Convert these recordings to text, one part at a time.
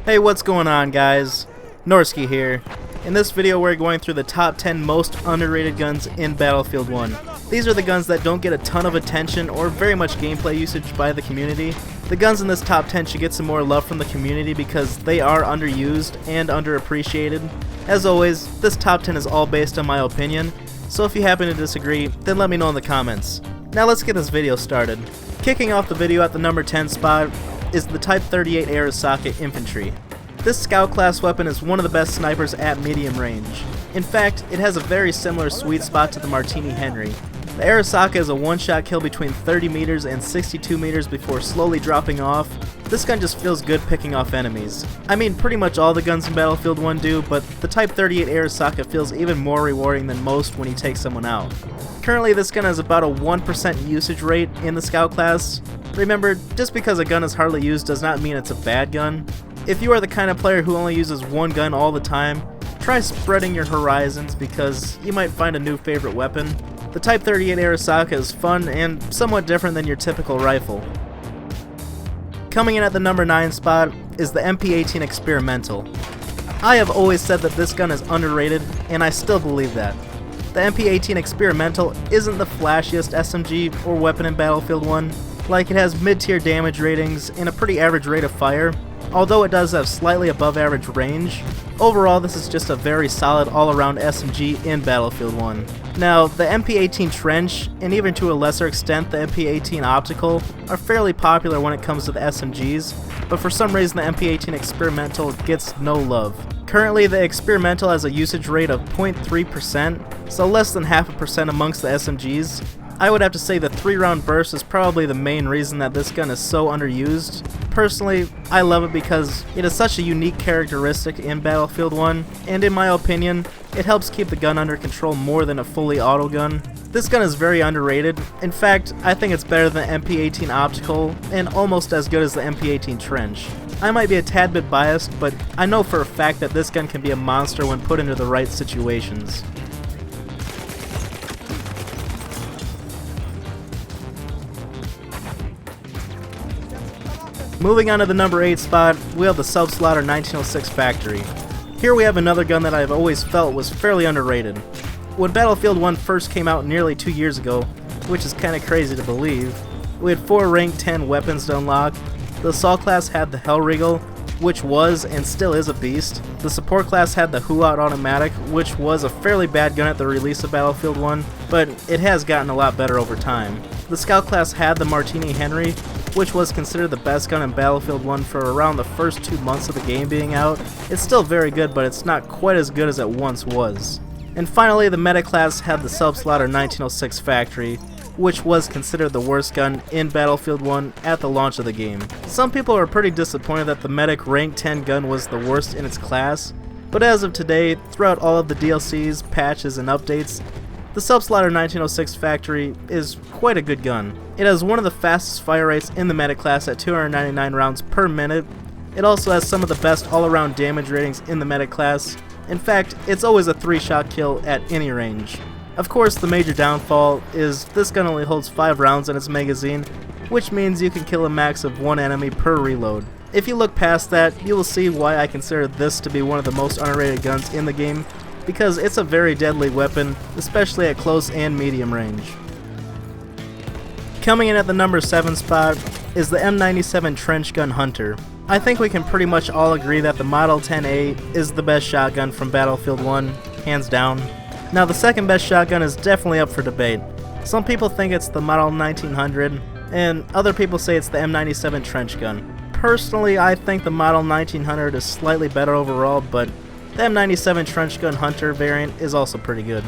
Hey, what's going on, guys? Norsky here. In this video we're going through the top 10 most underrated guns in Battlefield 1. These are the guns that don't get a ton of attention or very much gameplay usage by the community. The guns in this top 10 should get some more love from the community because they are underused and underappreciated. As always, this top 10 is all based on my opinion, so if you happen to disagree, then let me know in the comments. Now let's get this video started. Kicking off the video at the number 10 spot is the Type 38 Arisaka Infantry. This scout class weapon is one of the best snipers at medium range. In fact, it has a very similar sweet spot to the Martini Henry. The Arisaka is a one-shot kill between 30 meters and 62 meters before slowly dropping off. This gun just feels good picking off enemies. I mean, pretty much all the guns in Battlefield 1 do, but the Type 38 Arisaka feels even more rewarding than most when you take someone out. Currently, this gun has about a 1% usage rate in the scout class. Remember, just because a gun is hardly used does not mean it's a bad gun. If you are the kind of player who only uses one gun all the time, try spreading your horizons because you might find a new favorite weapon. The Type 38 Arisaka is fun and somewhat different than your typical rifle. Coming in at the number 9 spot is the MP18 Experimental. I have always said that this gun is underrated, and I still believe that. The MP18 Experimental isn't the flashiest SMG or weapon in Battlefield 1. Like, it has mid-tier damage ratings and a pretty average rate of fire, although it does have slightly above average range. Overall, this is just a very solid all-around SMG in Battlefield 1. Now, the MP18 Trench, and even to a lesser extent the MP18 Optical, are fairly popular when it comes to the SMGs, but for some reason the MP18 Experimental gets no love. Currently, the Experimental has a usage rate of 0.3%, so less than 0.5% amongst the SMGs. I would have to say the 3-round burst is probably the main reason that this gun is so underused. Personally, I love it because it is such a unique characteristic in Battlefield 1, and in my opinion, it helps keep the gun under control more than a fully auto gun. This gun is very underrated. In fact, I think it's better than the MP18 Optical, and almost as good as the MP18 Trench. I might be a tad bit biased, but I know for a fact that this gun can be a monster when put into the right situations. Moving on to the number 8 spot, we have the Selbstlader 1906 Factory. Here we have another gun that I've always felt was fairly underrated. When Battlefield 1 first came out nearly 2 years ago, which is kinda crazy to believe, we had 4 rank 10 weapons to unlock. The assault class had the CEI-Rigotti, which was and still is a beast. The support class had the Huot automatic, which was a fairly bad gun at the release of Battlefield 1, but it has gotten a lot better over time. The scout class had the Martini Henry, which was considered the best gun in Battlefield 1 for around the first 2 months of the game being out. It's still very good, but it's not quite as good as it once was. And finally, the medic class had the Selbstlader 1906 Factory, which was considered the worst gun in Battlefield 1 at the launch of the game. Some people are pretty disappointed that the medic rank 10 gun was the worst in its class, but as of today, throughout all of the DLCs, patches, and updates, the Selbstlader 1906 Factory is quite a good gun. It has one of the fastest fire rates in the medic class at 299 rounds per minute. It also has some of the best all-around damage ratings in the medic class. In fact, it's always a 3-shot kill at any range. Of course, the major downfall is this gun only holds 5 rounds in its magazine, which means you can kill a max of 1 enemy per reload. If you look past that, you will see why I consider this to be one of the most underrated guns in the game, because it's a very deadly weapon, especially at close and medium range. Coming in at the number 7 spot is the M97 Trench Gun Hunter. I think we can pretty much all agree that the Model 10A is the best shotgun from Battlefield 1, hands down. Now, the second best shotgun is definitely up for debate. Some people think it's the Model 1900, and other people say it's the M97 Trench Gun. Personally, I think the Model 1900 is slightly better overall, but the M97 Trench Gun Hunter variant is also pretty good.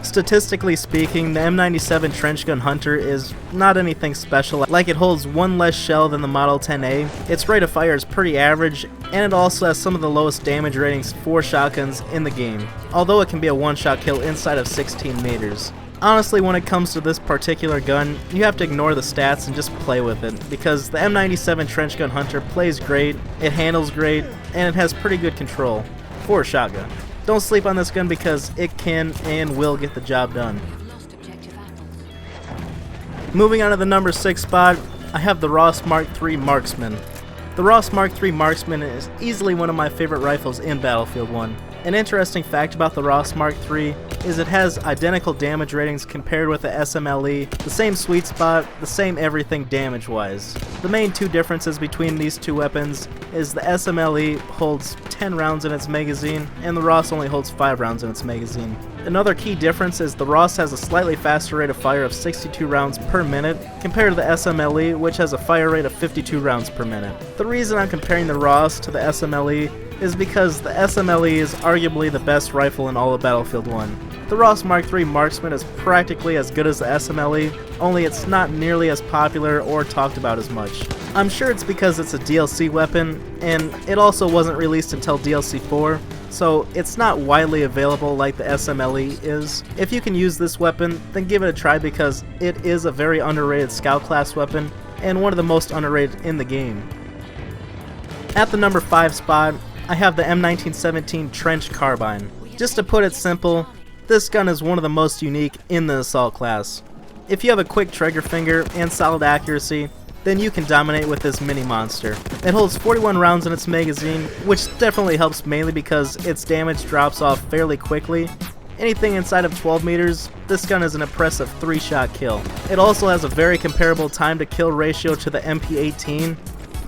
Statistically speaking, the M97 Trench Gun Hunter is not anything special, like it holds 1 less shell than the Model 10A, its rate of fire is pretty average, and it also has some of the lowest damage ratings for shotguns in the game, although it can be a one-shot kill inside of 16 meters. Honestly, when it comes to this particular gun, you have to ignore the stats and just play with it, because the M97 Trench Gun Hunter plays great, it handles great, and it has pretty good control for a shotgun. Don't sleep on this gun because it can and will get the job done. Moving on to the number 6 spot, I have the Ross Mark III Marksman. The Ross Mark III Marksman is easily one of my favorite rifles in Battlefield 1. An interesting fact about the Ross Mark III is it has identical damage ratings compared with the SMLE, the same sweet spot, the same everything damage-wise. The main two differences between these two weapons is the SMLE holds 10 rounds in its magazine, and the Ross only holds 5 rounds in its magazine. Another key difference is the Ross has a slightly faster rate of fire of 62 rounds per minute compared to the SMLE, which has a fire rate of 52 rounds per minute. The reason I'm comparing the Ross to the SMLE is because the SMLE is arguably the best rifle in all of Battlefield 1. The Ross Mark III Marksman is practically as good as the SMLE, only it's not nearly as popular or talked about as much. I'm sure it's because it's a DLC weapon, and it also wasn't released until DLC 4, so it's not widely available like the SMLE is. If you can use this weapon, then give it a try because it is a very underrated scout class weapon, and one of the most underrated in the game. At the number 5 spot, I have the M1917 Trench Carbine. Just to put it simple, this gun is one of the most unique in the assault class. If you have a quick trigger finger and solid accuracy, then you can dominate with this mini monster. It holds 41 rounds in its magazine, which definitely helps mainly because its damage drops off fairly quickly. Anything inside of 12 meters, this gun is an impressive 3-shot kill. It also has a very comparable time to kill ratio to the MP18.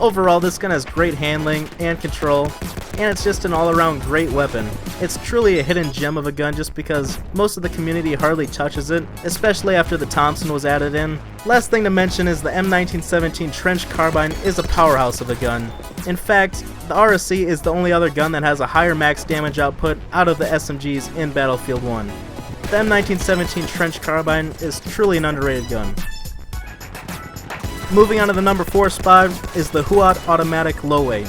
Overall, this gun has great handling and control, and it's just an all-around great weapon. It's truly a hidden gem of a gun just because most of the community hardly touches it, especially after the Thompson was added in. Last thing to mention is the M1917 Trench Carbine is a powerhouse of a gun. In fact, the RSC is the only other gun that has a higher max damage output out of the SMGs in Battlefield 1. The M1917 Trench Carbine is truly an underrated gun. Moving on to the number 4 spot is the Huot Automatic Low-Weight.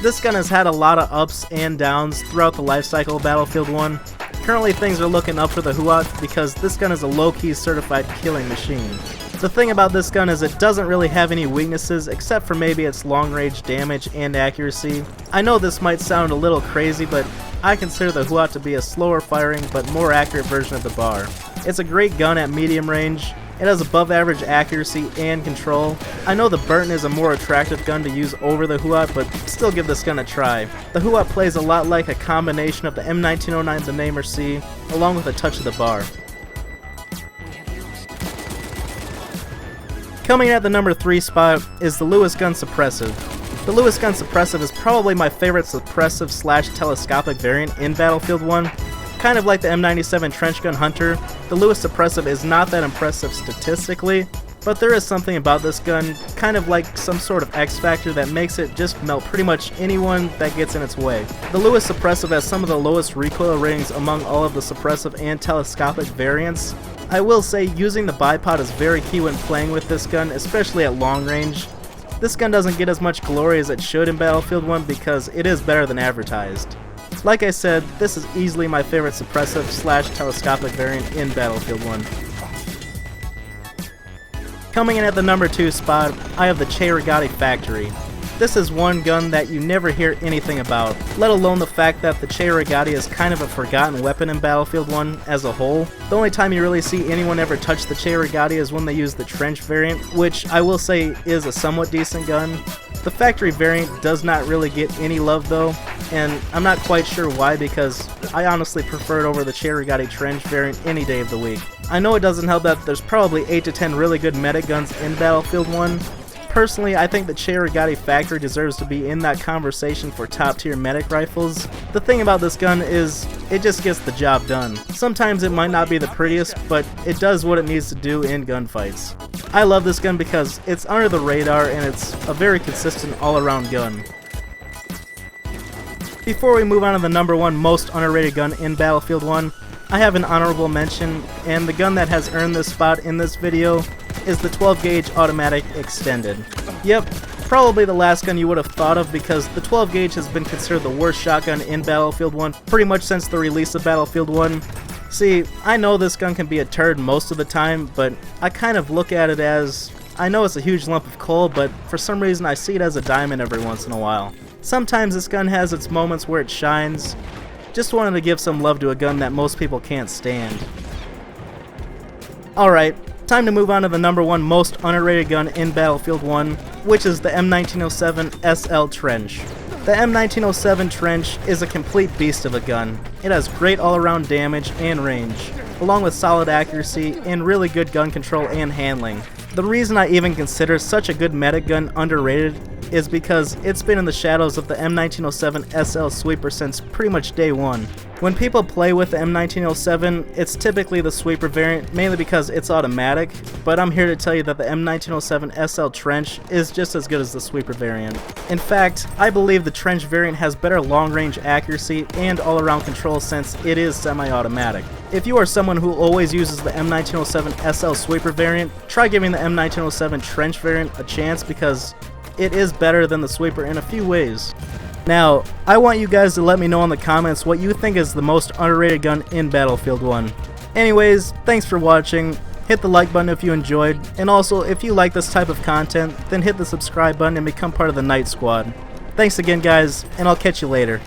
This gun has had a lot of ups and downs throughout the lifecycle of Battlefield 1. Currently things are looking up for the Huot because this gun is a low-key certified killing machine. The thing about this gun is it doesn't really have any weaknesses except for maybe its long-range damage and accuracy. I know this might sound a little crazy, but I consider the Huot to be a slower firing but more accurate version of the bar. It's a great gun at medium range. It has above average accuracy and control. I know the Burton is a more attractive gun to use over the Huot, but still give this gun a try. The Huot plays a lot like a combination of the M1909 the Namer C, along with a touch of the bar. Coming in at the number 3 spot is the Lewis Gun Suppressive. The Lewis Gun Suppressive is probably my favorite suppressive / telescopic variant in Battlefield 1. Kind of like the M97 Trench Gun Hunter, the Lewis Suppressive is not that impressive statistically, but there is something about this gun, kind of like some sort of X factor that makes it just melt pretty much anyone that gets in its way. The Lewis Suppressive has some of the lowest recoil ratings among all of the suppressive and telescopic variants. I will say using the bipod is very key when playing with this gun, especially at long range. This gun doesn't get as much glory as it should in Battlefield 1 because it is better than advertised. Like I said, this is easily my favorite suppressive / telescopic variant in Battlefield 1. Coming in at the number 2 spot, I have the CEI-Rigotti Factory. This is one gun that you never hear anything about, let alone the fact that the CEI-Rigotti is kind of a forgotten weapon in Battlefield 1 as a whole. The only time you really see anyone ever touch the CEI-Rigotti is when they use the Trench variant, which I will say is a somewhat decent gun. The factory variant does not really get any love though, and I'm not quite sure why because I honestly prefer it over the CEI-Rigotti Trench variant any day of the week. I know it doesn't help that there's probably 8 to 10 really good medic guns in Battlefield 1. Personally, I think the CEI-Rigotti Factory deserves to be in that conversation for top tier medic rifles. The thing about this gun is, it just gets the job done. Sometimes it might not be the prettiest, but it does what it needs to do in gunfights. I love this gun because it's under the radar and it's a very consistent all-around gun. Before we move on to the number 1 most underrated gun in Battlefield 1, I have an honorable mention, and the gun that has earned this spot in this video is the 12 gauge automatic extended. Yep, probably the last gun you would have thought of because the 12 gauge has been considered the worst shotgun in Battlefield 1 pretty much since the release of Battlefield 1. See, I know this gun can be a turd most of the time, but I kind of look at it as, I know it's a huge lump of coal, but for some reason I see it as a diamond every once in a while. Sometimes this gun has its moments where it shines. Just wanted to give some love to a gun that most people can't stand. Alright, Time to move on to the number 1 most underrated gun in Battlefield 1, which is the M1907 SL Trench. The M1907 Trench is a complete beast of a gun. It has great all-around damage and range, along with solid accuracy and really good gun control and handling. The reason I even consider such a good medic gun underrated is because it's been in the shadows of the M1907 SL Sweeper since pretty much day one. When people play with the M1907, it's typically the Sweeper variant, mainly because it's automatic, but I'm here to tell you that the M1907 SL Trench is just as good as the Sweeper variant. In fact, I believe the Trench variant has better long-range accuracy and all-around control since it is semi-automatic. If you are someone who always uses the M1907 SL Sweeper variant, try giving the M1907 Trench variant a chance because it is better than the Sweeper in a few ways. Now, I want you guys to let me know in the comments what you think is the most underrated gun in Battlefield 1. Anyways, thanks for watching. Hit the like button if you enjoyed, and also if you like this type of content, then hit the subscribe button and become part of the Night Squad. Thanks again guys, and I'll catch you later.